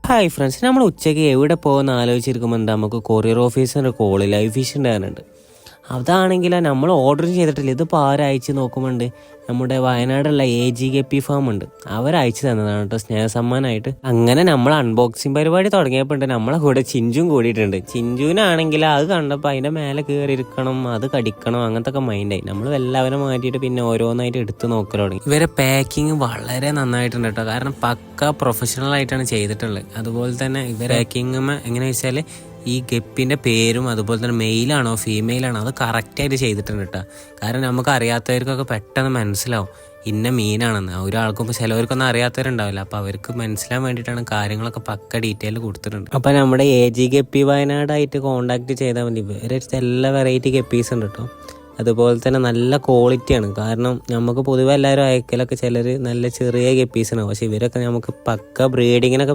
Hi friends, നമ്മൾ ഉച്ചയ്ക്ക് എവിടെ പോകുന്ന ആലോചിച്ചിരിക്കുമ്പോൾ എന്താ നമുക്ക് കൊറിയർ ഓഫീസിൻ്റെ കോള് ലൈവ് ഫിഷ് ഉണ്ടാകാനുണ്ട്. അതാണെങ്കിൽ നമ്മൾ ഓർഡർ ചെയ്തിട്ടില്ല. ഇതിപ്പോൾ ആരയച്ച് നോക്കുമ്പോണ്ട് നമ്മുടെ വയനാടുള്ള AG ഫാം ഉണ്ട്, അവരയച്ചു തന്നതാണ് കേട്ടോ, സ്നേഹസമ്മാനമായിട്ട്. അങ്ങനെ നമ്മൾ അൺബോക്സിങ് പരിപാടി തുടങ്ങിയപ്പോൾ നമ്മളെ കൂടെ ചിഞ്ചും കൂടിയിട്ടുണ്ട്. ചിഞ്ചുവിനാണെങ്കിൽ അത് കണ്ടപ്പോൾ അതിൻ്റെ മേലെ കയറിയിരിക്കണം, അത് കടിക്കണം, അങ്ങനത്തെ ഒക്കെ മൈൻഡായി. നമ്മൾ എല്ലാവരും മാറ്റിയിട്ട് പിന്നെ ഓരോന്നായിട്ട് എടുത്ത് നോക്കൽ തുടങ്ങി. ഇവരെ പാക്കിങ് വളരെ നന്നായിട്ടുണ്ട് കേട്ടോ, കാരണം പക്ക പ്രൊഫഷണൽ ആയിട്ടാണ് ചെയ്തിട്ടുള്ളത്. അതുപോലെ തന്നെ ഇവരെ പാക്കിങ് എങ്ങനെയാ വെച്ചാൽ ഈ ഗപ്പിൻ്റെ പേരും അതുപോലെ തന്നെ മെയിലാണോ ഫീമെയിലാണോ അത് കറക്റ്റായിട്ട് ചെയ്തിട്ടുണ്ട് കേട്ടോ. കാരണം നമുക്ക് അറിയാത്തവർക്കൊക്കെ പെട്ടെന്ന് മനസ്സിലാവും ഇന്ന മീനാണെന്ന്. ഒരാൾക്കും ഇപ്പോൾ ചിലവർക്കൊന്നും അറിയാത്തവരുണ്ടാവില്ല, അപ്പോൾ അവർക്ക് മനസ്സിലാൻ വേണ്ടിയിട്ടാണ് കാര്യങ്ങളൊക്കെ പക്ക ഡീറ്റെയിൽ കൊടുത്തിട്ടുണ്ട്. അപ്പോൾ നമ്മുടെ AG വയനാടായിട്ട് കോൺടാക്ട് ചെയ്താൽ മതി. ഇവരെ എല്ലാ വെറൈറ്റി ഗപ്പീസ് ഉണ്ട് കേട്ടോ. അതുപോലെ തന്നെ നല്ല ക്വാളിറ്റിയാണ്. കാരണം നമുക്ക് പൊതുവെ എല്ലാവരും അയക്കലൊക്കെ ചിലർ നല്ല ചെറിയ ഗപ്പീസാണ്, പക്ഷേ ഇവരൊക്കെ നമുക്ക് പക്ക ബ്രീഡിങ്ങിനൊക്കെ